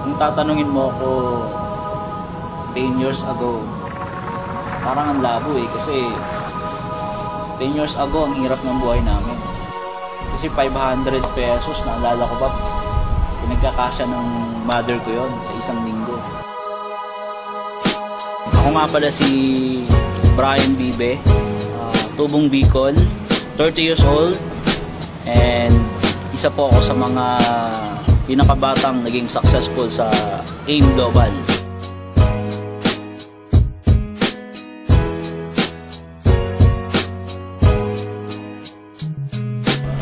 Kung tatanungin mo ako 10 years ago, parang ang labo kasi 10 years ago ang hirap ng buhay namin. Kasi 500 pesos, naalala ko pa, pinagkakasya ng mother ko yon sa isang linggo. Ako nga pala si Brian Bibe, Tubong Bicol, 30 years old, and isa po ako sa mga pinakabatang naging successful sa AIM Global.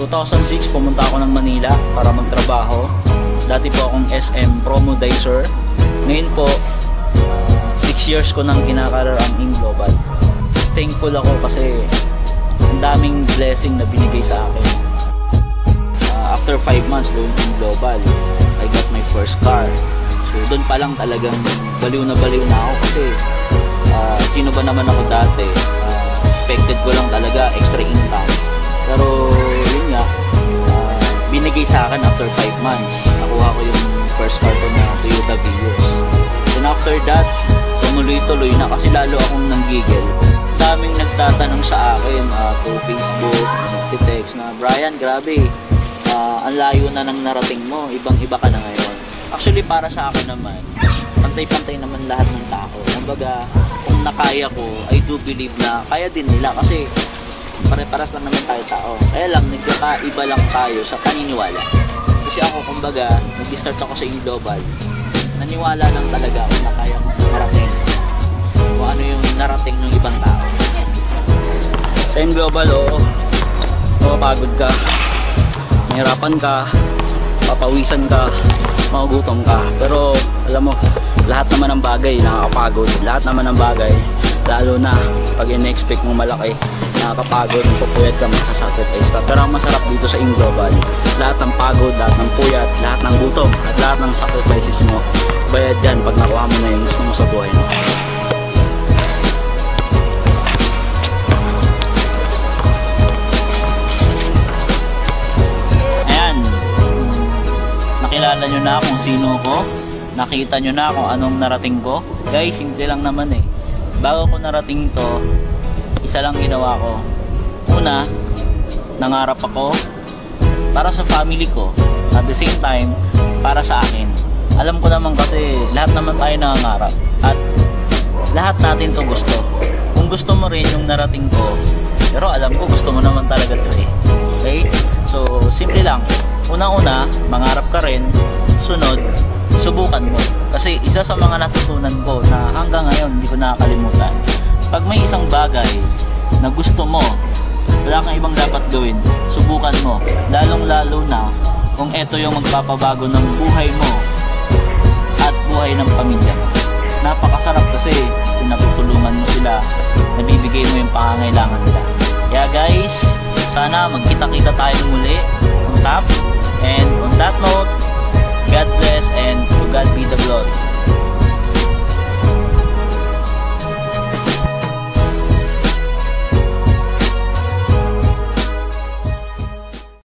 In 2006, pumunta ako ng Manila para magtrabaho. Dati po akong SM Promodizer. Ngayon po, 6 years ko nang kinakarar ang AIM Global. Thankful ako kasi ang daming blessing na binigay sa akin. After 5 months doon AIM Global, I got my first car. So doon pa lang talagang baliw na ako kasi sino ba naman ako dati? Expected ko lang talaga extra income. Pero yun nga, binigay sa akin after 5 months. Nakuha ko yung first car ko na Toyota Vios. Then after that, tumuloy-tuloy na kasi lalo akong nanggigil. Daming nagtatanong sa akin through Facebook, nagtitext na, Brian, grabe, ang layo na ng narating mo, ibang-iba ka na ngayon. Actually, para sa akin naman, pantay-pantay naman lahat ng tao. Kumbaga, kung nakaya ko, I do believe na kaya din nila kasi pare-paras lang naman tayo tao. Kaya lang, nagkakaiba lang tayo sa paniniwala. Kasi ako, kumbaga, nag-start ako sa AIM Global. Naniwala lang talaga ako na kaya kong narating kung ano yung narating ng ibang tao. Sa AIM Global, mapapagod ka, mahirapan ka, papawisan ka, magugutom ka. Pero, alam mo, lahat naman ng bagay nakakapagod. Lahat naman ng bagay, lalo na pag in-expect mo malaki, nakakapagod, pupuyat ka, masasacrifice ka. Pero ang masarap dito sa AIM Global, lahat ng pagod, lahat ng puyat, lahat ng gutom, at lahat ng sacrifices mo, bayad dyan pag nakuha mo na yung gusto mo sa buhay mo. Ayan, nakilala nyo na kung sino ko, nakita nyo na kung anong narating ko. Guys, simple lang naman eh. Bago ko narating to, isa lang ginawa ko. Una, nangarap ako para sa family ko. At the same time, para sa akin. Alam ko naman kasi lahat naman tayo nangangarap. At lahat natin to gusto. Kung gusto mo rin yung narating ko, pero alam ko gusto mo naman talaga to eh. Okay? So, simple lang. Unang-una, mangarap ka rin. Sunod, subukan mo. Kasi isa sa mga natutunan ko na hanggang ngayon hindi ko nakakalimutan. Pag may isang bagay na gusto mo, wala kang ibang dapat gawin, subukan mo. Lalong-lalo na kung ito yung magpapabago ng buhay mo at buhay ng pamilya mo. Napakasarap kasi pinatutulungan mo sila, nabibigay mo yung pangangailangan nila. Kaya guys, sana magkita-kita tayo muli on top. And on that note,